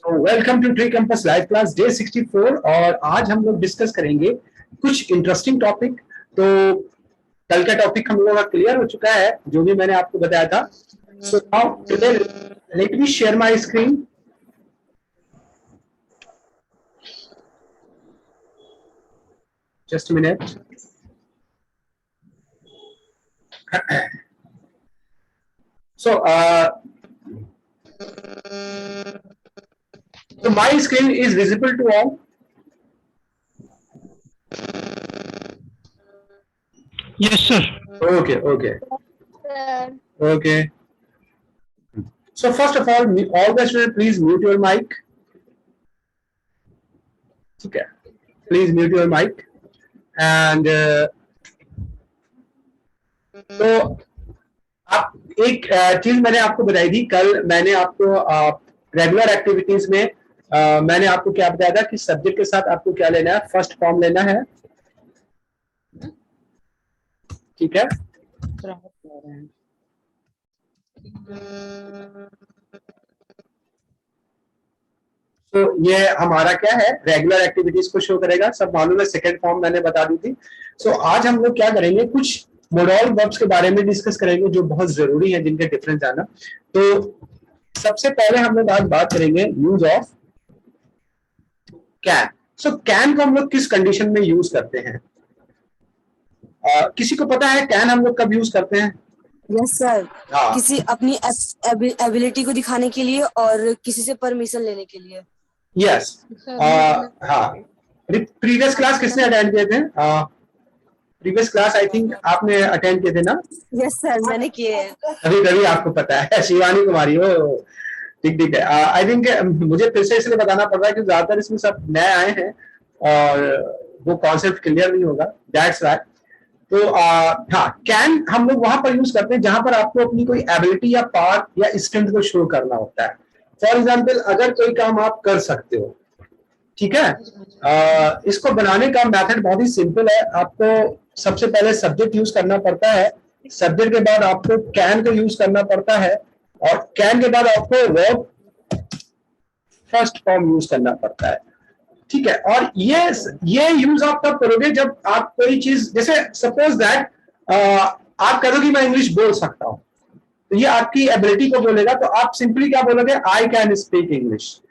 Welcome to tree campus live class day 64 और आज हम लोग डिस्कस करेंगे कुछ इंटरेस्टिंग टॉपिक। तो कल का टॉपिक हम लोगों का क्लियर हो चुका है जो भी मैंने आपको बताया था। So now today let me share my screen. Just a minute. So my screen is visible to all. Yes, sir. Okay. Okay. So first of all the students please mute your mic. Okay. Please mute your mic. And तो आप एक चीज मैंने आपको बताई थी कल। मैंने आपको रेगुलर एक्टिविटीज में मैंने आपको क्या बताया था कि सब्जेक्ट के साथ आपको क्या लेना है, फर्स्ट फॉर्म लेना है। ठीक है। तो ये हमारा क्या है, रेगुलर एक्टिविटीज को शो करेगा, सब मालूम है। सेकंड फॉर्म मैंने बता दी थी। सो आज हम लोग क्या करेंगे, कुछ मोडल वर्ब्स के बारे में डिस्कस करेंगे जो बहुत जरूरी है, जिनके डिफरेंस जाना। तो सबसे पहले हम लोग आज बात करेंगे use of can. So can को हम लोग किस कंडीशन में यूज करते हैं? किसी को पता है कैन हम लोग कब यूज करते हैं? यस सर, किसी अपनी एबिलिटी को दिखाने के लिए और किसी से परमिशन लेने के लिए। यस। हाँ, प्रीवियस क्लास किसने अटेंड किए थे? प्रीवियस क्लास आई थिंक आपने अटेंड किए थे ना? यस सर, मैंने किए हैं। तभी आपको पता है। शिवानी कुमारी हो, ठीक है। आई थिंक मुझे फिर से इसलिए बताना पड़ रहा है कि ज्यादातर इसमें सब नए आए हैं और वो कॉन्सेप्ट क्लियर नहीं होगा, दैट्स व्हाई। तो हाँ, कैन हम लोग वहां पर यूज करते हैं जहां पर आपको अपनी कोई एबिलिटी या पावर या स्ट्रेंथ को शो करना होता है। फॉर एग्जाम्पल, अगर कोई काम आप कर सकते हो, ठीक है, इसको बनाने का मेथड बहुत ही सिंपल है। आपको सबसे पहले सब्जेक्ट यूज करना पड़ता है, सब्जेक्ट के बाद आपको कैन को यूज करना पड़ता है, और कैन के बाद आपको वर्ब फर्स्ट फॉर्म यूज करना पड़ता है। ठीक है। और ये यूज आप तब करोगे जब आप कोई चीज, जैसे सपोज दैट आप कह दो कि मैं इंग्लिश बोल सकता हूं, तो ये आपकी एबिलिटी को बोलेगा। तो आप सिंपली क्या बोलोगे? I can speak English.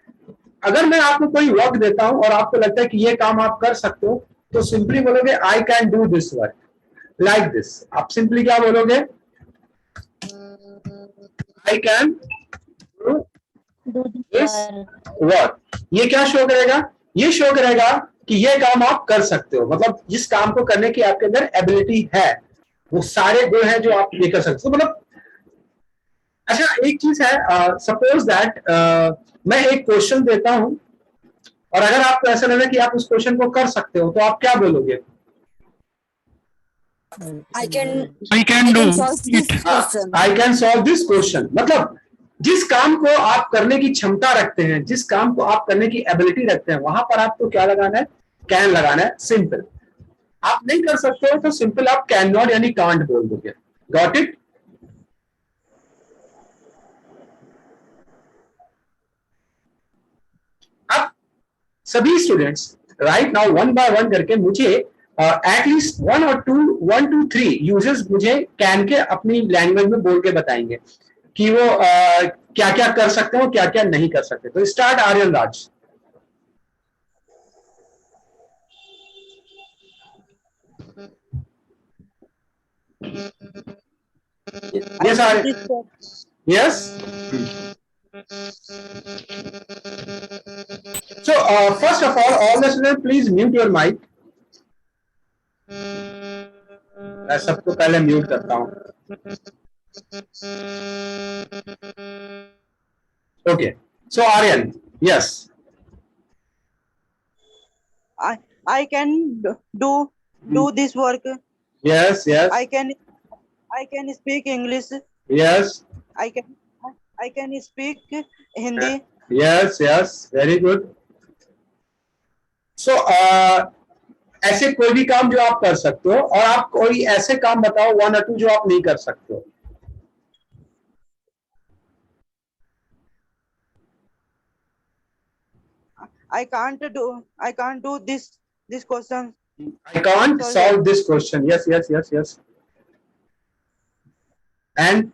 अगर मैं आपको कोई वर्क देता हूं और आपको लगता है कि ये काम आप कर सकते हो, तो सिंपली बोलोगे I can do this work like this. आप सिंपली क्या बोलोगे? I can do this work. ये क्या शो करेगा? ये शो करेगा कि ये काम आप कर सकते हो, मतलब जिस काम को करने की आपके अंदर एबिलिटी है, वो सारे गुण हैं जो आप ये कर सकते हो। मतलब अच्छा, एक चीज है, सपोज दैट मैं एक क्वेश्चन देता हूं और अगर आपको ऐसा लगे कि आप उस क्वेश्चन को कर सकते हो, तो आप क्या बोलोगे? I can do I can solve this question. मतलब जिस काम को आप करने की क्षमता रखते हैं, जिस काम को आप करने की एबिलिटी रखते हैं, वहां पर आपको क्या लगाना है? कैन लगाना है। सिंपल। आप नहीं कर सकते हो तो सिंपल आप कैन नॉट यानी कांट बोल दोगे। Got it? अब सभी students right now one by one करके मुझे एटलीस्ट 1 2 3 यूजेस मुझे कैन के अपनी लैंग्वेज में बोल के बताएंगे कि वो क्या क्या कर सकते हो, क्या क्या नहीं कर सकते। तो start Aryan Raj. Yes Aryan. Yes. So first of all the students please mute your mic. मैं सबको पहले म्यूट करता हूं। Okay, so Aryan, yes. I can do this work. Yes. I can speak English. Yes. I can speak Hindi. Yes, very good. So ऐसे कोई भी काम जो आप कर सकते हो, और आप कोई ऐसे काम बताओ 1 or 2 जो आप नहीं कर सकते हो। I can't do this question. I can't Sorry, solve this question. Yes, yes, yes, yes. And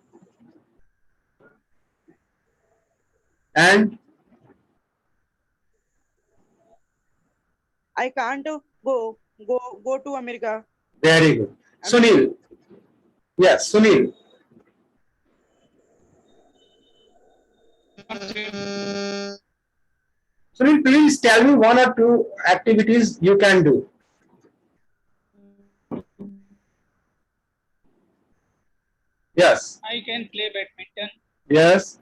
I can't go to America. very good. Sunil. Yes, Sunil. Sunil, please tell me one or two activities you can do. Yes. I can play badminton. Yes.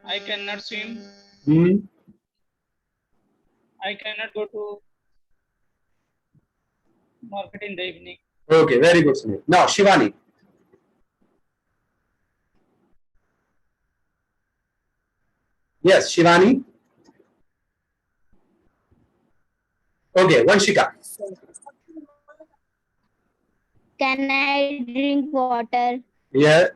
I cannot swim. Hmm. I cannot go to market in the evening. Okay, very good, Sunil. Now, Shivani. Yes, Shivani. Okay, Vanshika. Can I drink water? Yeah.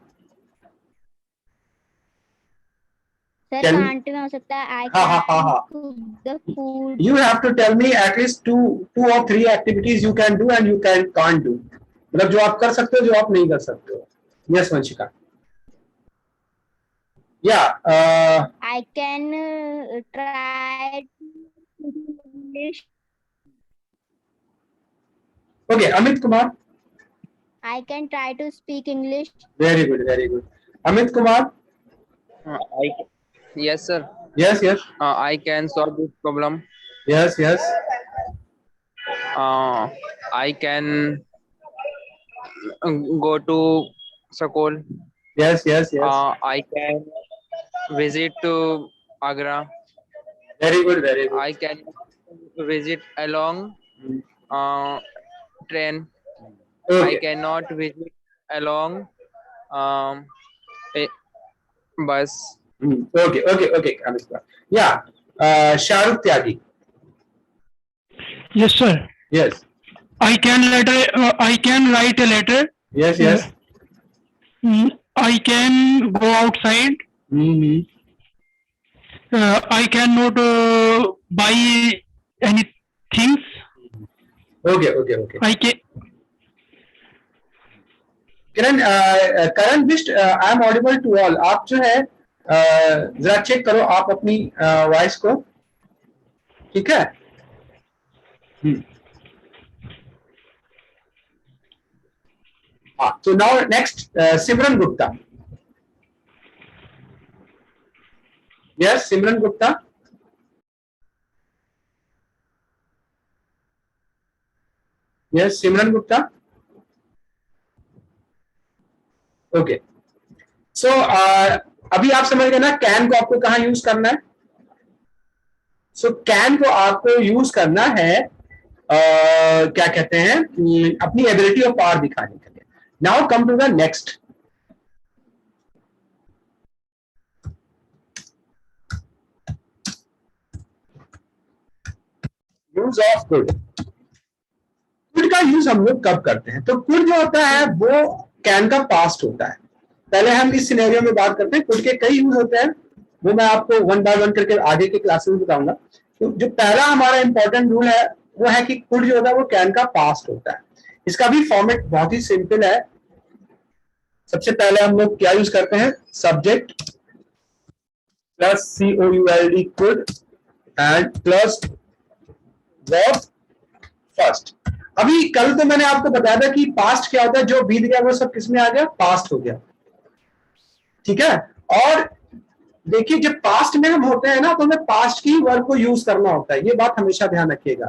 Sir Can- can't में हो सकता है I हाँ, हाँ, हाँ, हाँ. can cook the food. You have to tell me at least two or three activities you can do and you can't do. मतलब जो आप कर सकते हो, जो आप नहीं कर सकते हो. Yes, Vanshika. Yeah. I can try English. Okay, Amit Kumar. I can try to speak English. Very good, very good. Amit Kumar. Yes, sir. Yes, yes. I can solve this problem. Yes, yes. I can go to school. Yes, yes, yes. I can visit to Agra. Very good, very good. I can visit along train. I Okay. cannot visit along a bus. Okay, okay, okay, Amit Kumar. Yeah. Shahrukh Tyagi. Yes, sir. Yes. I can write a letter. Yes, yes. I can go outside. Mm-hmm. I cannot buy any things. Okay, okay, okay. I can. Karan Bisht, I am audible to all. आप जो है जरा check करो आप अपनी voice को, ठीक है? हाँ, so now next Simran Gupta. Yes, Simran Gupta. Yes, Simran Gupta. Okay so अभी आप समझ गए ना कैन को आपको कहां यूज करना है. सो कैन को आपको यूज करना है क्या कहते हैं अपनी एबिलिटी ऑफ पावर दिखाने के लिए. Now come to the next. Use of could. Could का यूज हम लोग कब करते हैं? तो कुड जो होता है वो कैन का पास्ट होता है. पहले हम इस सिनेरियो में बात करते हैं. कुड के कई यूज होते हैं, वो मैं आपको वन बाय वन करके आगे के क्लासेस में बताऊंगा. तो जो पहला हमारा इंपॉर्टेंट रूल है वो है कि कुड जो होता है वो कैन का पास्ट होता है. इसका भी फॉर्मेट बहुत ही सिंपल है. सबसे पहले हम लोग क्या यूज करते हैं? Subject plus COULD could and plus verb first. अभी कल तो मैंने आपको बताया था कि पास्ट क्या होता है, जो बीत गया वो सब किसमें आ गया? पास्ट हो गया. ठीक है. और देखिए जब पास्ट में हम होते हैं ना तो हमें पास्ट की वर्ब को यूज करना होता है. ये बात हमेशा ध्यान रखिएगा.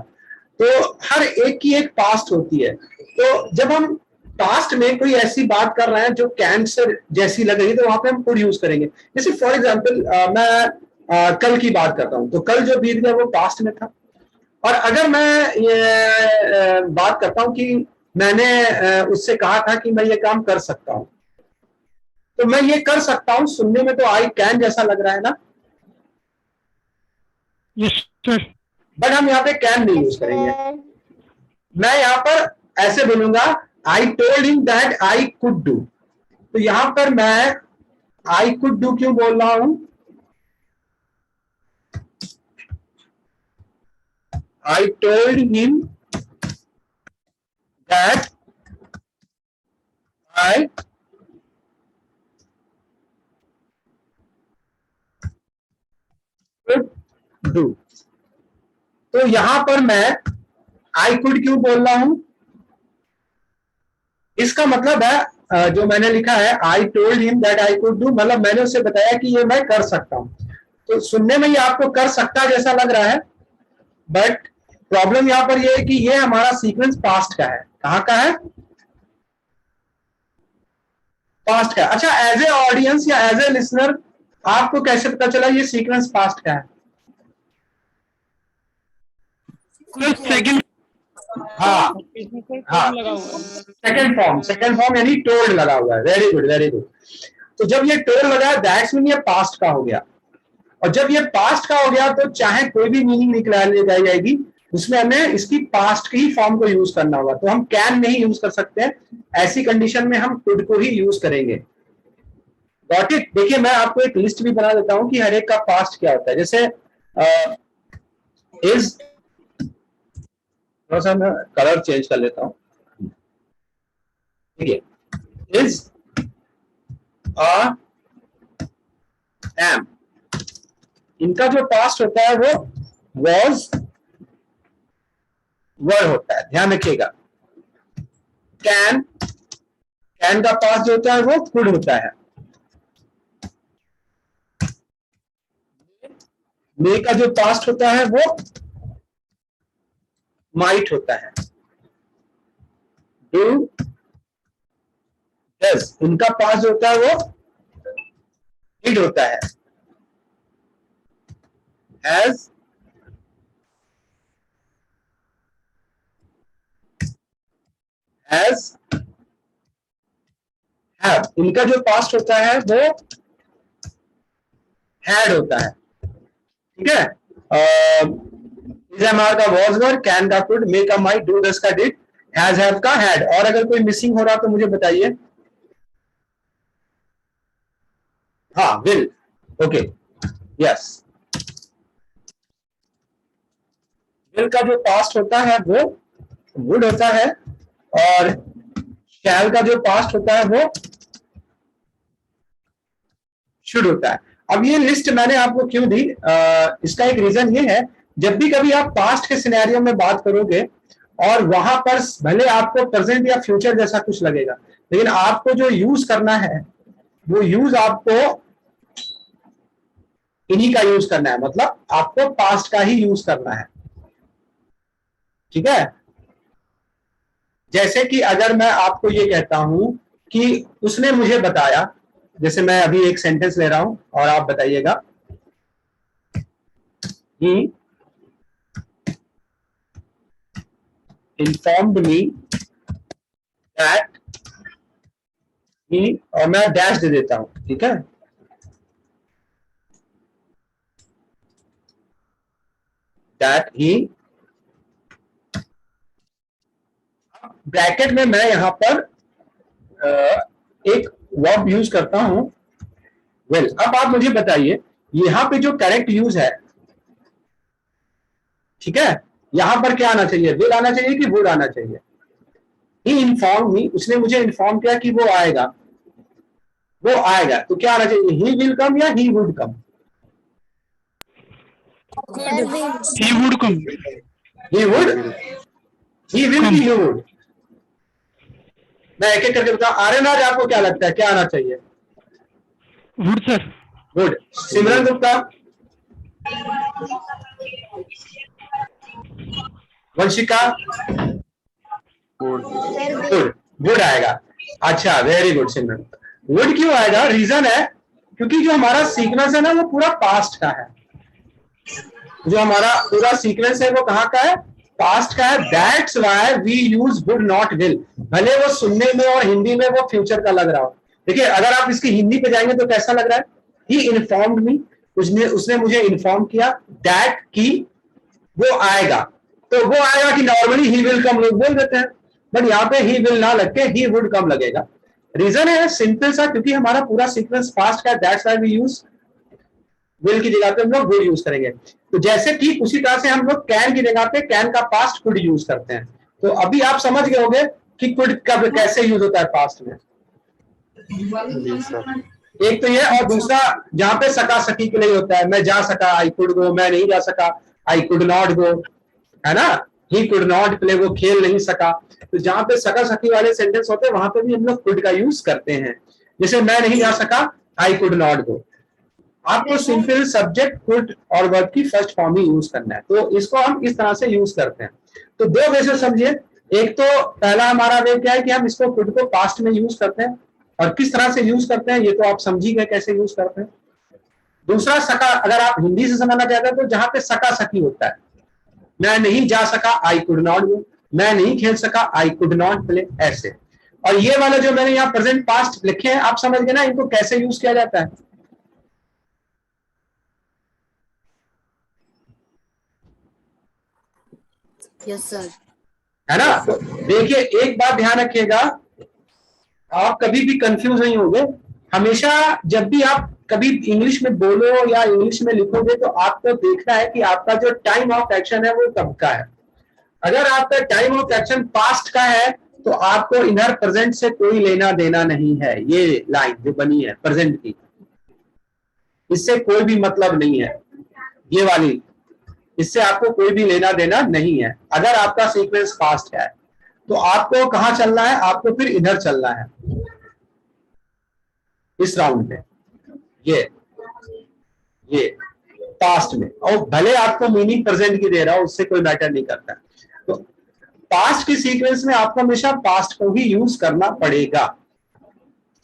तो हर एक की एक पास्ट होती है. तो जब हम पास्ट में कोई ऐसी बात कर रहे हैं जो कैन से जैसी लग रही है तो वहां पे हम कुड यूज करेंगे. जैसे फॉर एग्जाम्पल मैं कल की बात करता हूं तो कल जो बीत गया वो पास्ट में था. और अगर मैं ये बात करता हूं कि मैंने उससे कहा था कि मैं ये काम कर सकता हूं, तो मैं ये कर सकता हूं सुनने में तो आई कैन जैसा लग रहा है ना. Yes, sir. बट हम यहाँ पे कैन नहीं यूज करेंगे. मैं यहाँ पर ऐसे बोलूंगा I told him that I could do. तो यहाँ पर मैं आई कुड डू क्यों बोल रहा हूं? I told him that I could do. तो यहां पर मैं I could क्यों बोल रहा हूं? इसका मतलब है जो मैंने लिखा है I told him that I could do, मतलब मैंने उसे बताया कि ये मैं कर सकता हूं. तो सुनने में ये आपको कर सकता जैसा लग रहा है, बट प्रॉब्लम यहां पर ये है कि ये हमारा सीक्वेंस पास्ट का है. कहां का है? पास्ट का. अच्छा, एज ए ऑडियंस या एज ए लिसनर आपको कैसे पता चला ये सीक्वेंस पास्ट का है? सेकंड हाँ हाँ, सेकंड फॉर्म यानी टोल्ड लगा हुआ है. Very good very good. तो जब ये टोल्ड लगा दैट्स मीन ये पास्ट का हो गया. और जब ये पास्ट का हो गया तो चाहे कोई भी मीनिंग निकाल जाएगी, उसमें हमें इसकी पास्ट की ही फॉर्म को यूज करना होगा. तो हम कैन नहीं यूज कर सकते हैं, ऐसी कंडीशन में हम कुड को ही यूज करेंगे. Got it? देखिए मैं आपको एक लिस्ट भी बना देता हूं कि हर एक का पास्ट क्या होता है. जैसे इज, थोड़ा सा मैं कलर चेंज कर लेता हूं. ठीक है, इज एम, इनका जो पास्ट होता है वो वॉज वर होता है. ध्यान रखिएगा. कैन का पास्ट जो होता है वो कुड होता है. मे का जो पास्ट होता है वो माइट होता है. डू, डज, इनका पास्ट जो होता है वो डिड होता है. हैज, हैव, इनका जो पास्ट होता है वो हैड होता है. ठीक है. इज एमआर का वॉज वर, कैन का कुड, मे का माइट, डू डज का डिड, हैज हैव का हैड. और अगर कोई मिसिंग हो रहा तो मुझे बताइए. हाँ, विल. Okay, yes. विल का जो पास्ट होता है वो वुड होता है, और शैल का जो पास्ट होता है वो शुड होता है. अब ये लिस्ट मैंने आपको क्यों दी, इसका एक रीजन ये है, जब भी कभी आप पास्ट के सिनेरियो में बात करोगे और वहां पर भले आपको प्रेजेंट या फ्यूचर जैसा कुछ लगेगा, लेकिन आपको जो यूज करना है वो यूज आपको इन्हीं का यूज करना है. मतलब आपको पास्ट का ही यूज करना है. ठीक है. जैसे कि अगर मैं आपको ये कहता हूं कि उसने मुझे बताया, जैसे मैं अभी एक सेंटेंस ले रहा हूं और आप बताइएगा. He informed me that he, और मैं डैश दे देता हूं. ठीक है. that he, ब्रैकेट में मैं यहां पर एक वर्ब यूज करता हूं विल. अब आप मुझे बताइए यहां पे जो करेक्ट यूज है, ठीक है, यहां पर क्या आना चाहिए? विल आना चाहिए कि वुड आना चाहिए? ही इन्फॉर्म मी, उसने मुझे इन्फॉर्म किया कि वो आएगा. वो आएगा तो क्या आना चाहिए? ही विल कम या he would come? he would come. He would, he will की ही वुड? मैं एक एक करके बताऊं. आर्यनाज आपको क्या लगता है क्या आना चाहिए? would sir. Good. Simran Gupta, Vanshika, good. Good आएगा. अच्छा, वेरी गुड सिमरन. वुड क्यों आएगा? रीजन है क्योंकि जो हमारा सीक्वेंस है ना वो पूरा पास्ट का है. जो हमारा पूरा सीक्वेंस है वो कहाँ का है? पास्ट का है. That's why we use would not will. भले वो सुनने में और हिंदी में वो फ्यूचर का लग रहा हो. देखिए अगर आप इसकी हिंदी पे जाएंगे तो कैसा लग रहा है? ही इन्फॉर्म्ड मी, उसने मुझे इन्फॉर्म किया दैट की वो आएगा. तो वो आएगा कि नॉर्मली ही विल कम लोग बोल देते हैं, बट यहाँ पे ही विल ना लग के ही वुड कम लगेगा. रीजन है सिंपल सा, क्योंकि हमारा पूरा सीक्वेंस पास्ट का है. That's why we use will की जगह पे हम लोग वुड यूज करेंगे। तो जैसे ठीक उसी तरह से हम लोग कैन की जगह पे कैन का पास्ट कुड यूज करते हैं। तो अभी आप समझ गए होंगे कि कुड कब कैसे यूज होता है पास्ट में। एक तो ये, और दूसरा जहां पे सका सकी के लिए होता है, मैं जा सका आई कुड गो, मैं नहीं जा सका आई कुड नॉट गो, है ना, ही कुड नॉट प्ले, वो खेल नहीं सका। तो जहां पे सका सकी वाले सेंटेंस होते हैं वहां पे भी हम लोग कुड का यूज करते हैं। जैसे मैं नहीं जा सका आई कुड नॉट गो, आपको सिंपल सब्जेक्ट कुड और वर्ब की फर्स्ट फॉर्म ही यूज करना है। तो इसको हम इस तरह से यूज करते हैं। तो दो वे से समझिए, एक तो पहला हमारा वे क्या है कि हम इसको कुड को पास्ट में यूज करते हैं, और किस तरह से यूज करते हैं ये तो आप समझ ही गए कैसे यूज करते हैं। दूसरा सका, अगर आप हिंदी से समझना चाहते हैं तो जहां पे सका सकी होता है, मैं नहीं जा सका आई कुड नॉट गो, मैं नहीं खेल सका आई कुड नॉट प्ले, ऐसे। और ये वाला जो मैंने यहाँ प्रेजेंट पास्ट लिखे हैं, आप समझ गए ना इनको कैसे यूज किया जाता है। Yes sir. है ना। देखिए एक बात ध्यान रखिएगा, आप कभी भी कंफ्यूज नहीं होंगे। हमेशा जब भी आप कभी इंग्लिश में बोलो या इंग्लिश में लिखोगे तो आपको देखना है कि आपका जो टाइम ऑफ एक्शन है वो कब का है। अगर आपका टाइम ऑफ एक्शन पास्ट का है तो आपको इनर प्रेजेंट से कोई लेना देना नहीं है। ये लाइन जो बनी है प्रेजेंट की, इससे कोई भी मतलब नहीं है, ये वाली, इससे आपको कोई भी लेना देना नहीं है। अगर आपका सीक्वेंस पास्ट है तो आपको कहां चलना है, आपको फिर इधर चलना है इस राउंड में, ये पास्ट में, और भले आपको मीनिंग प्रेजेंट की दे रहा हो उससे कोई मैटर नहीं करता। तो पास्ट की सीक्वेंस में आपको हमेशा पास्ट को ही यूज करना पड़ेगा।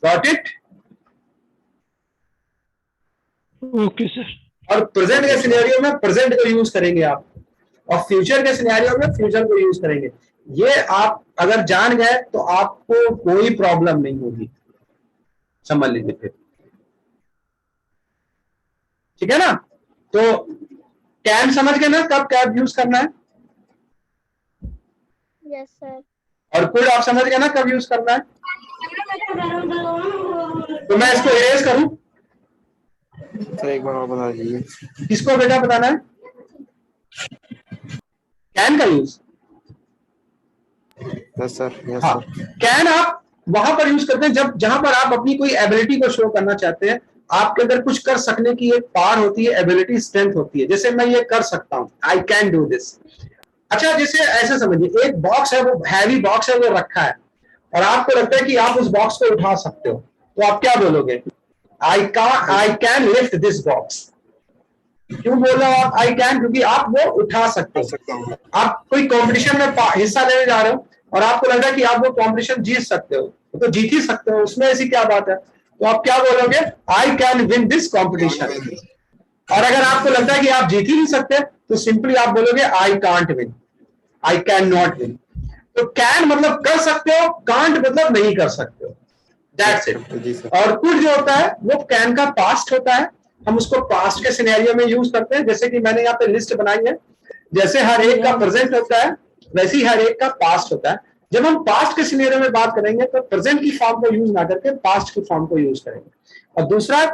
Got it? Okay sir. और प्रेजेंट के सिनेरियो में प्रेजेंट को यूज करेंगे आप, और फ्यूचर के सिनेरियो में फ्यूचर को यूज करेंगे। ये आप अगर जान गए तो आपको कोई प्रॉब्लम नहीं होगी, समझ लीजिए फिर, ठीक है ना। तो कैन समझ गए ना कब कैब यूज करना है, Yes, sir. और कुड आप समझ गए ना कब यूज करना है। तो मैं इसको इरेज करूं, सर एक बार और बता दीजिए। किसको बेटा बताना है, कैन का यूज। यस सर, यस हाँ, सर। कैन आप वहां पर यूज करते हैं जब जहां पर आप अपनी कोई एबिलिटी को शो करना चाहते हैं, आपके अंदर कुछ कर सकने की एक पावर होती है, एबिलिटी, स्ट्रेंथ होती है। जैसे मैं ये कर सकता हूं, आई कैन डू दिस। अच्छा, जैसे ऐसे समझिए एक बॉक्स है, वो हैवी बॉक्स है, वो रखा है और आपको लगता है कि आप उस बॉक्स को उठा सकते हो, तो आप क्या बोलोगे, I can lift this box. क्यों बोल रहे हो आप आई कैन, क्योंकि आप वो उठा सकते हो। आप कोई कंपटीशन में हिस्सा लेने जा रहे हो और आपको लग रहा है कि आप वो कंपटीशन जीत सकते हो, तो जीत ही सकते हो, उसमें ऐसी क्या बात है। तो आप क्या बोलोगे, I can win this competition. और अगर आपको लगता है कि आप जीत ही नहीं सकते तो सिंपली आप बोलोगे I can't win, I can not win. तो कैन मतलब कर सकते हो, कांट मतलब नहीं कर सकते हो, दैट्स इट। और कुड जो होता है वो कैन का पास्ट होता है, हम उसको पास्ट के सिनेरियो में यूज करते हैं। जैसे कि मैंने यहाँ पे लिस्ट बनाई है, जैसे हर एक का प्रेजेंट होता है वैसे ही हर एक का पास्ट होता है। जब हम पास्ट के सिनेरियो में बात करेंगे तो प्रेजेंट की फॉर्म को यूज ना करके पास्ट की फॉर्म को यूज करेंगे। और दूसरा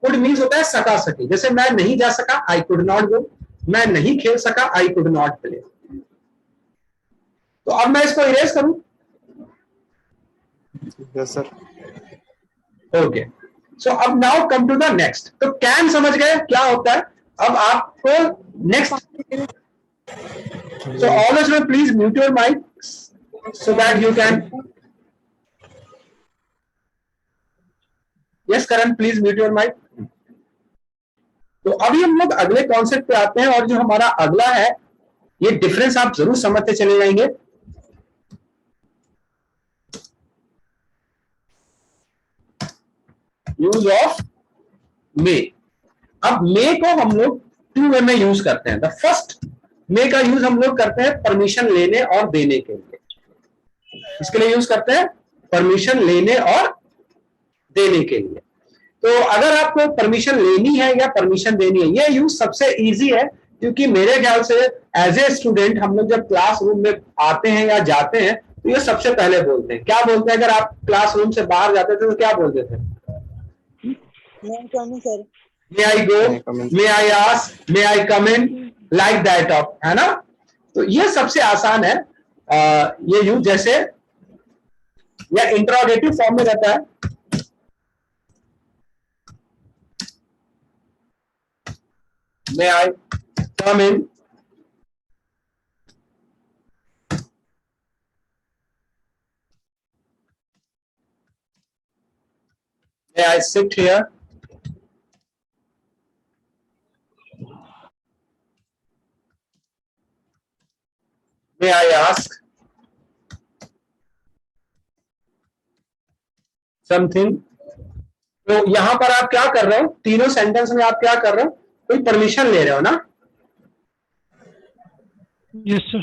कुड मीन्स होता है सका सकी। जैसे मैं नहीं जा सका, आई कुड नॉट गो, मैं नहीं खेल सका, आई कुड नॉट प्ले। तो अब मैं इसको इरेज करूं, यस सर। ओके। सो अब now come to the next. तो कैन समझ गए क्या होता है, अब आपको next. So all of you please mute your mics so that you can. Yes, Karan, please mute your mic. तो अभी हम लोग अगले कॉन्सेप्ट पे आते हैं, और जो हमारा अगला है, ये डिफरेंस आप जरूर समझते चले जाएंगे। Use of May. अब मे को हम लोग टू वे में यूज करते हैं। द फर्स्ट मे का यूज हम लोग करते हैं परमिशन लेने और देने के लिए। इसके लिए यूज करते हैं परमिशन लेने और देने के लिए। तो अगर आपको परमिशन लेनी है या परमिशन देनी है, ये यूज सबसे इजी है, क्योंकि मेरे ख्याल से एज ए स्टूडेंट हम लोग जब क्लासरूम में आते हैं या जाते हैं तो ये सबसे पहले बोलते हैं। क्या बोलते हैं, अगर आप क्लासरूम से बाहर जाते थे तो क्या बोलते थे, मैं कमी sir. May I go, May I come in? May I ask, may I come in, like that of, है ना। तो ये सबसे आसान है ये यूज, जैसे या इंट्रोगेटिव फॉर्म में रहता है। मे I come in, may I sit here? May I ask something? तो यहां पर आप क्या कर रहे हो, तीनों सेंटेंस में आप क्या कर रहे हो, कोई परमिशन ले रहे हो ना। Yes, sir.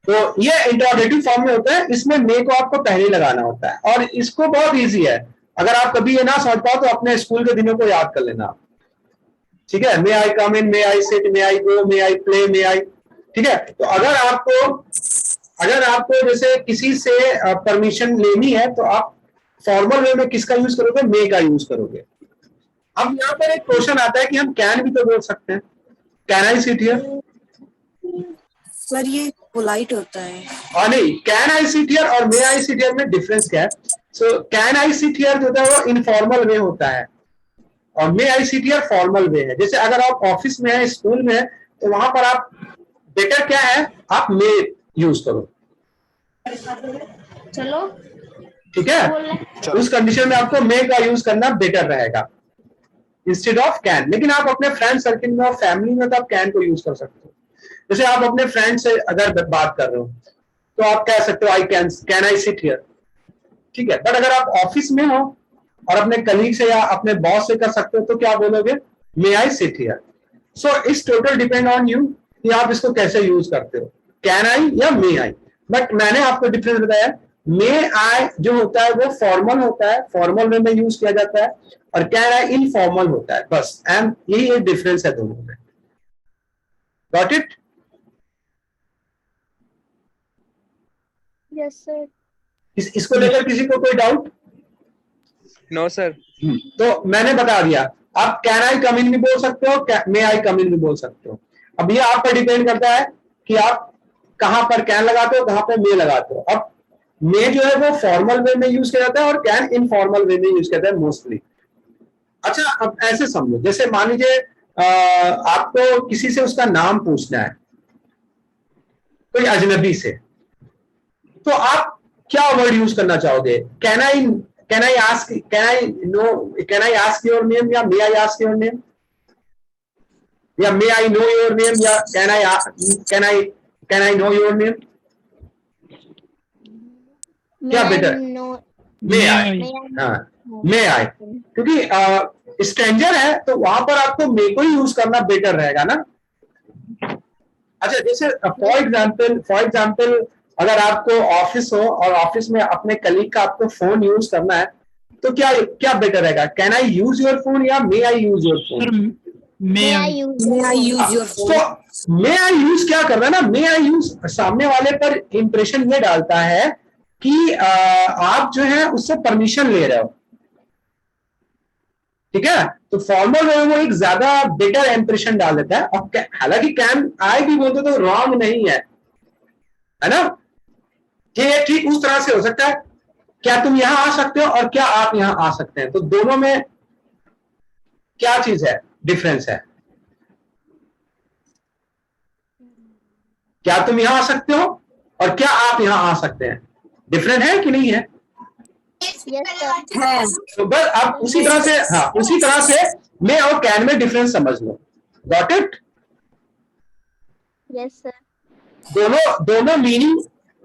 तो ये इंटरोगेटिव फॉर्म में होता है, इसमें मे को आपको पहले लगाना होता है, और इसको बहुत इजी है। अगर आप कभी ये ना समझ पाओ तो अपने स्कूल के दिनों को याद कर लेना, ठीक है। मे I come in, may I seat, may I go, may I play, मे आई, ठीक है। तो अगर आपको जैसे किसी से परमिशन लेनी है तो आप फॉर्मल वे में किसका यूज करोगे, मे का यूज करोगे। अब यहाँ पर एक क्वेश्चन आता है कि हम कैन भी तो बोल सकते हैं, can I sit here. Sir ये पोलाइट होता है। और नहीं, कैन आई सिट हियर और मे आई सिट हियर में डिफरेंस क्या है। So can I sit here जो होता है वो इनफॉर्मल वे होता है, और may I sit here formal way है। जैसे अगर आप ऑफिस में है, स्कूल में है, तो वहां पर आप बेटर क्या है, आप मे यूज करो, चलो ठीक है। उस कंडीशन में आपको मे का यूज करना बेटर रहेगा इंस्टेड ऑफ कैन। लेकिन आप अपने फ्रेंड सर्किल में और फैमिली में तो आप कैन को यूज कर सकते हो। जैसे आप अपने फ्रेंड से अगर बात कर रहे हो तो आप कह सकते हो I can I sit here, ठीक है। बट अगर आप ऑफिस में हो और अपने कलीग से या अपने बॉस से कर सकते हो तो क्या बोलोगे, may I sit here. So it's total depend on you कि आप इसको कैसे यूज करते हो, कैन आई या मे आई। बट मैंने आपको डिफरेंस बताया, मे आई जो होता है वो फॉर्मल होता है, फॉर्मल वे में यूज किया जाता है, और कैन आई इनफॉर्मल होता है, बस। एंड यही एक डिफरेंस है दोनों में। Got it? Yes sir. इसको लेकर किसी को कोई डाउट? No, sir. तो मैंने बता दिया, आप कैन आई कम इन भी बोल सकते हो, मे आई कम इन भी बोल सकते हो। अब ये आप पर डिपेंड करता है कि आप कहां पर कैन लगाते हो, कहां पर मे लगाते हो। अब मे जो है वो फॉर्मल वे में यूज किया जाता है और कैन इनफॉर्मल वे में यूज किया जाता है मोस्टली। अच्छा, अब ऐसे समझो, जैसे मान लीजिए आपको किसी से उसका नाम पूछना है, कोई अजनबी से, तो आप क्या वर्ड यूज करना चाहोगे, can I ask your name, या may I ask your name, या may I know your name, या can I know your name, क्या बेटर? मे आई, हाँ मे आई, क्योंकि स्ट्रेंजर है तो वहां पर आपको मे को ही यूज करना बेटर रहेगा ना। अच्छा, जैसे फॉर एग्जाम्पल अगर आपको ऑफिस हो और ऑफिस में अपने कलीग का आपको फोन यूज करना है तो क्या बेटर रहेगा, can I use your phone या may I use your Sir, phone? may I? May I use your phone? तो मे आई यूज क्या कर रहा है ना, मे आई यूज सामने वाले पर इंप्रेशन ये डालता है कि आप जो है उससे परमिशन ले रहे हो, ठीक है। तो फॉर्मल में वो एक ज्यादा बेटर इंप्रेशन डाल देता है। और हालांकि कैन आई भी बोलते तो रॉन्ग नहीं है ना, ये ठीक उस तरह से हो सकता है, क्या तुम यहां आ सकते हो और क्या आप यहां आ सकते हैं। तो दोनों में क्या चीज है, डिफरेंस है, क्या तुम यहां आ सकते हो और क्या आप यहां आ सकते हैं, डिफरेंट है कि नहीं है? Yes sir. है। तो बस आप उसी तरह से मे और कैन में डिफरेंस समझ लो। Got it? Yes sir. दोनों मीनिंग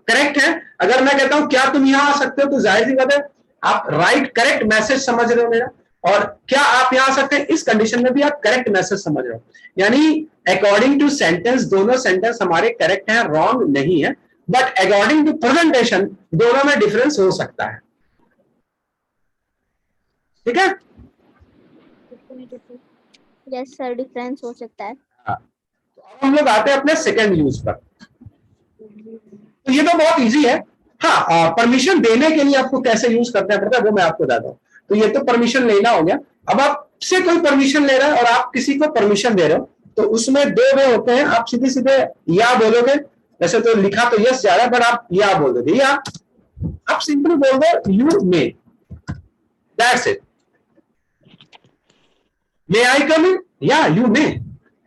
करेक्ट है। अगर मैं कहता हूं क्या तुम यहां आ सकते हो तो जाहिर सी बात है आप राइट करेक्ट मैसेज समझ रहे हो मेरा, और क्या आप यहां आ सकते हैं इस कंडीशन में भी आप करेक्ट मैसेज समझ रहे हो। यानी अकॉर्डिंग टू सेंटेंस दोनों सेंटेंस हमारे करेक्ट हैं, रॉन्ग नहीं है, बट अकॉर्डिंग टू प्रेजेंटेशन दोनों में डिफरेंस हो सकता है, ठीक है। यस सर, डिफरेंस हो सकता है। तो अब हम लोग आते हैं अपने सेकंड यूज पर। तो ये तो बहुत इजी है। हाँ, परमिशन देने के लिए आपको कैसे यूज करना पड़ता है वो मैं आपको बताता हूं। तो ये तो परमिशन लेना हो गया। अब आप आपसे कोई परमिशन ले रहा है और आप किसी को परमिशन दे रहे हो, तो उसमें दो वे होते हैं। आप सीधे सीधे या बोलोगे, वैसे तो लिखा तो यस जा रहा है, पर आप या बोल दोगे, या आप सिंपली बोल दो you may, that's it. May I come in? या you may.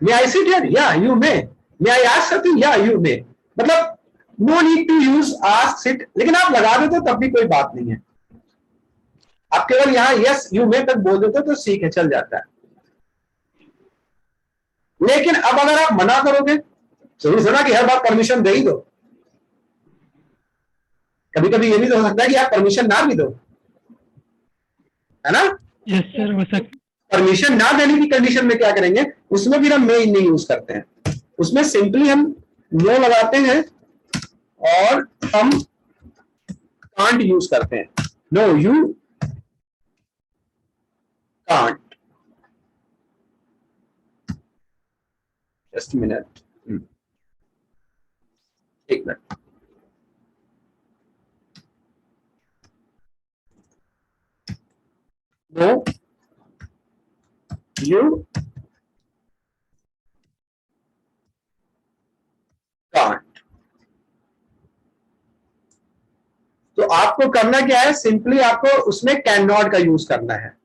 May I sit here? या you may. May I ask something? या यू मे। मतलब no need to use ask, sit, लेकिन आप लगा देते हो तब भी कोई बात नहीं है। आप केवल यहां यस यू मे तक बोल देते हो तो ठीक है, चल जाता है। लेकिन अब अगर आप मना करोगे, जरूर सुना कि हर बार परमिशन दे ही दो, कभी कभी ये भी तो हो सकता है कि आप परमिशन ना भी दो, है ना? Yes, sir. हो सकता परमिशन ना देने की कंडीशन में क्या करेंगे, उसमें फिर हम मे नहीं यूज करते हैं, उसमें सिंपली हम नो लगाते हैं और हम कांट यूज करते हैं। No you can't. Just minute, एक मिनट। No you can't. तो आपको करना क्या है, सिंपली आपको उसमें कैन नॉट का यूज करना है।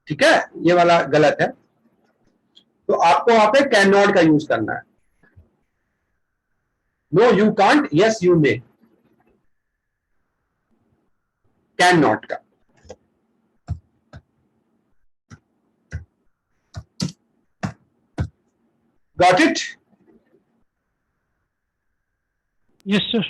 ठीक है, ये वाला गलत है, तो आपको वहां पे कैन नॉट का यूज करना है। No you can't, yes you may, can not का। Got it? Yes, sir.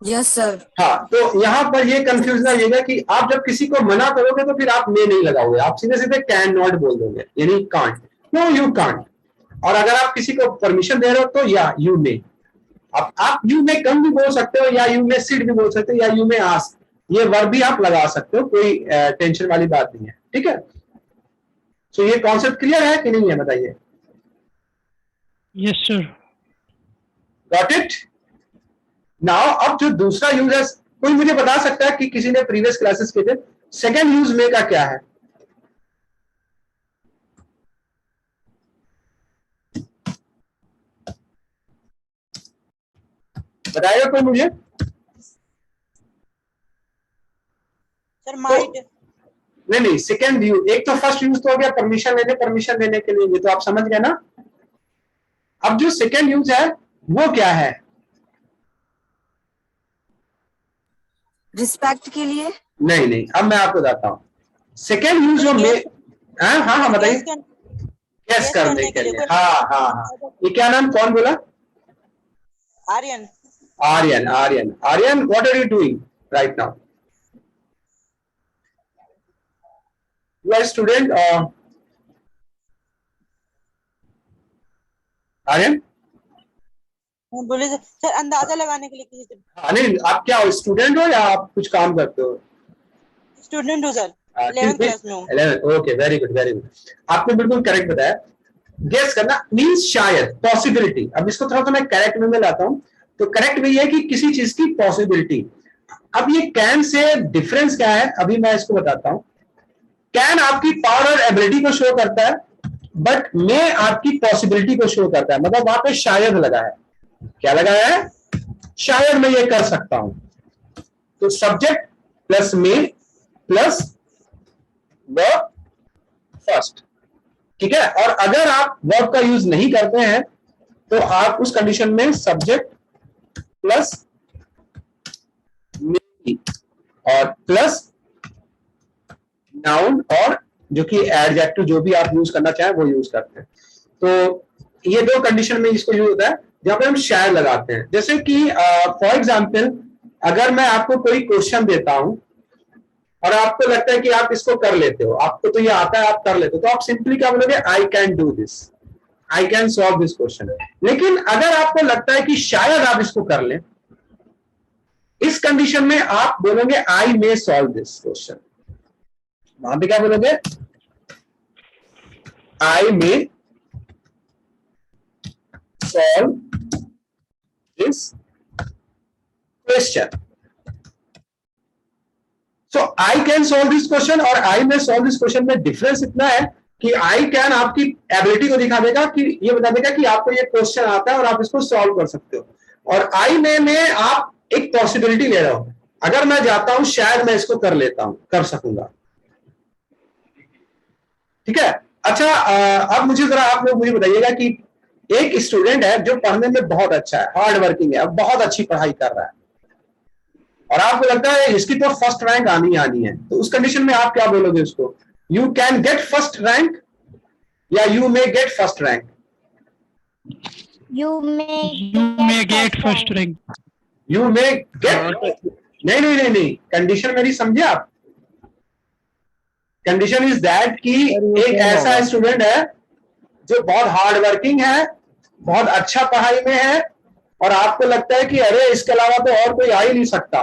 Yes sir. हाँ, तो यहां पर ये कंफ्यूजन आएगा कि आप जब किसी को मना करोगे तो फिर आप मे नहीं लगाओगे, आप सीधे सीधे कैन नॉट बोल दोगे, यानी कांट। No you can't. और अगर आप किसी को परमिशन दे रहे हो तो या यू मे। आप यू मे कम भी बोल सकते हो, या यू मे सिट भी बोल सकते हो, या यू मे आस्क, ये वर्ब भी आप लगा सकते हो, कोई टेंशन वाली बात नहीं है। ठीक है, तो ये कॉन्सेप्ट क्लियर है कि नहीं है, बताइए। Yes, sir. Got it? Now अब जो दूसरा यूज है, कोई मुझे बता सकता है कि किसी ने प्रीवियस क्लासेस के थे, सेकेंड यूज मे का क्या है? बताएगा कोई मुझे? Sir, might. नहीं, सेकेंड यूज, एक तो फर्स्ट यूज तो हो गया परमिशन लेने के लिए, ये तो आप समझ गए ना। अब जो सेकेंड यूज है वो क्या है? रिस्पेक्ट के लिए। नहीं, अब मैं आपको बताता हूँ। सेकेंड यूज जो मे, हाँ बताइए। यस करने के लिए, हाँ। ये क्या नाम, कौन बोला? Aryan. Aryan, what are you doing right now? You are student Aryan? बोले सर अंदाजा लगाने के लिए किसी से। हाँ, नहीं, आप क्या हो, स्टूडेंट हो या आप कुछ काम करते हो? स्टूडेंट हूँ सर, 11th क्लास में हूँ। 11, ओके, वेरी गुड। आपने बिल्कुल करेक्ट बताया। गेस करना मींस शायद, पॉसिबिलिटी। अब इसको थोड़ा सा मैं करेक्ट वे में लाता हूं, तो करेक्ट वे है कि किसी चीज की पॉसिबिलिटी। अब ये कैन से डिफरेंस क्या है, अभी मैं इसको बताता हूं। कैन आपकी पावर और एबिलिटी को शो करता है, बट मे आपकी पॉसिबिलिटी को शो करता है। मतलब वहां पे शायद लगा है। क्या लगाया है? शायद मैं ये कर सकता हूं। तो सब्जेक्ट प्लस मे प्लस वर्ब फर्स्ट। ठीक है, और अगर आप वर्ब का यूज नहीं करते हैं तो आप उस कंडीशन में सब्जेक्ट प्लस मे और प्लस नाउन, और जो कि एडजेक्टिव जो भी आप यूज करना चाहें वो यूज करते हैं। तो ये दो कंडीशन में इसको यूज होता है जहां पे हम शायद लगाते हैं। जैसे कि फॉर एग्जाम्पल, अगर मैं आपको कोई क्वेश्चन देता हूं और आपको लगता है कि आप इसको कर लेते हो, आपको तो ये आता है, आप कर लेते हो, तो आप सिंपली क्या बोलोगे? I can do this, I can solve this question. लेकिन अगर आपको लगता है कि शायद आप इसको कर लें, इस कंडीशन में आप बोलोगे I may solve this question. वहां पे क्या बोलोगे? I may solve this question. So I can solve this question और I may solve this question में डिफरेंस इतना है कि आई कैन आपकी एबिलिटी को दिखा देगा, कि ये बता देगा कि आपको ये क्वेश्चन आता है और आप इसको सॉल्व कर सकते हो। और आई में आप एक पॉसिबिलिटी ले रहे हो, अगर मैं जाता हूं शायद मैं इसको कर लेता हूं, कर सकूंगा। ठीक है। अच्छा, अब मुझे जरा आप लोग मुझे बताइएगा कि एक स्टूडेंट है जो पढ़ने में बहुत अच्छा है, हार्ड वर्किंग है, बहुत अच्छी पढ़ाई कर रहा है और आपको लगता है इसकी तो फर्स्ट रैंक आनी है, तो उस कंडीशन में आप क्या बोलोगे उसको? You can get first rank या you may get first rank? You You may get first rank. You may get, नहीं, कंडीशन मेरी समझे आप? कंडीशन इज दैट कि एक ऐसा स्टूडेंट है जो बहुत हार्ड वर्किंग है, बहुत अच्छा पढ़ाई में है और आपको लगता है कि अरे इसके अलावा तो और कोई आ ही नहीं सकता।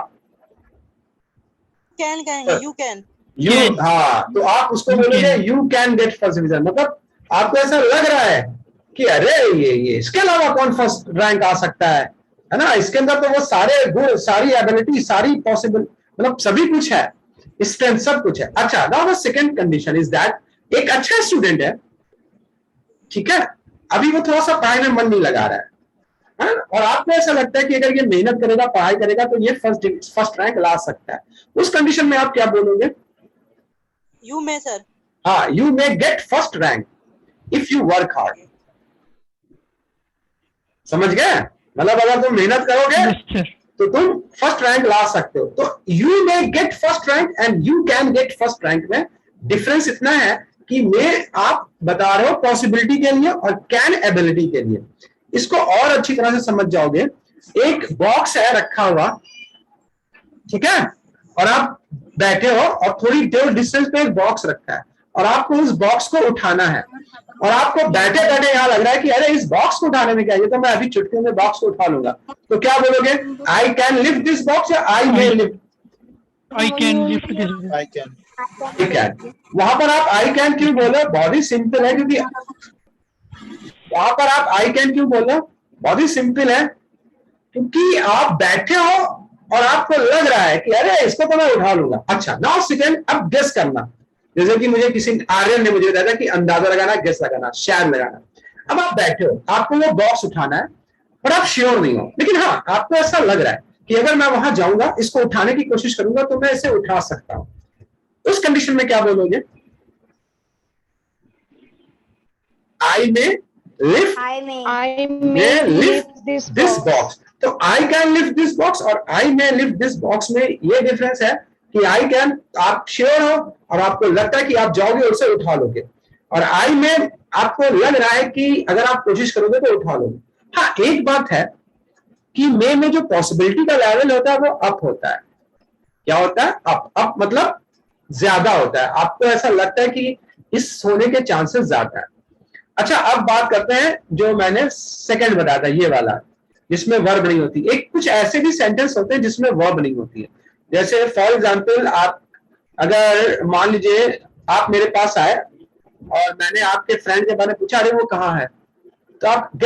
Can कहेंगे, you can. यू, हाँ, तो आप उसको बोलोगे you can get first division, मतलब आपको ऐसा लग रहा है कि अरे ये इसके अलावा कौन फर्स्ट रैंक आ सकता है ना? इसके अंदर तो वो सारे गुण, सारी एबिलिटी, सारी पॉसिबल, मतलब सभी कुछ है, स्ट्रेंथ सब कुछ है। अच्छा, now the second condition is that एक अच्छा स्टूडेंट है, ठीक है, अभी वो थोड़ा सा पढ़ाई में मन नहीं लगा रहा है और आपको ऐसा लगता है कि अगर ये मेहनत करेगा, पढ़ाई करेगा तो ये फर्स्ट रैंक ला सकता है। उस कंडीशन में आप क्या बोलोगे? You may, sir. हाँ, you may get first rank if you work hard. समझ गए? मतलब अगर तुम मेहनत करोगे Yes, sir. तो तुम फर्स्ट रैंक ला सकते हो। तो you may get first rank and you can get first rank में डिफरेंस इतना है कि मे आप बता रहे हो पॉसिबिलिटी के लिए और कैन एबिलिटी के लिए। इसको और अच्छी तरह से समझ जाओगे, एक बॉक्स है रखा हुआ, ठीक है, और आप बैठे हो और थोड़ी देर डिस्टेंस पे एक बॉक्स रखा है और आपको उस बॉक्स को उठाना है और आपको बैठे बैठे यहाँ लग रहा है कि अरे इस बॉक्स को उठाने में क्या है, तो मैं अभी चुटकी में बॉक्स को उठा लूंगा। तो क्या बोलोगे? I can lift this box या I may lift? I can lift this. I can. I can. वहां पर आप आई कैन क्यों बोलो? बहुत ही सिंपल है, क्योंकि वहां पर आप आई कैन क्यों बोलो? बहुत ही सिंपल है, क्योंकि आप बैठे हो और आपको लग रहा है कि अरे इसको तो मैं उठा लूंगा। अच्छा, नाउ सेकंड, अब गेस करना, जैसे कि मुझे किसी आर्यन ने मुझे बताया था कि अंदाजा लगाना, गेस लगाना, शायद लगाना। अब आप बैठे हो, आपको वो बॉक्स उठाना है और आप श्योर नहीं हो, लेकिन हाँ आपको ऐसा लग रहा है कि अगर मैं वहां जाऊंगा, इसको उठाने की कोशिश करूंगा तो मैं इसे उठा सकता हूं। उस कंडीशन में क्या बोलोगे? आई में lift, I may lift this box। तो आई कैन लिफ्ट दिस बॉक्स और आई मे लिफ्ट दिस बॉक्स में ये डिफरेंस है कि आई कैन आप श्योर हो और आपको लगता है कि आप जाओगे और उसे उठा लोगे, और आई में आपको लग रहा है कि अगर आप कोशिश करोगे तो उठा लोगे। हाँ, एक बात है कि मे में जो पॉसिबिलिटी का लेवल होता है वो अप होता है। क्या होता है? अप मतलब ज्यादा होता है, आपको ऐसा लगता है कि इस होने के चांसेस ज्यादा है। अच्छा, अब बात करते हैं जो मैंने सेकंड बताया था, ये वाला जिसमें वर्ब नहीं होती। एक कुछ ऐसे भी सेंटेंस होते हैं जिसमें वर्ब नहीं होती है, जैसे फॉर एग्जांपल आप अगर मान लीजिए आप मेरे पास आए और मैंने आपके फ्रेंड के बारे में पूछा, अरे वो कहाँ है, तो आप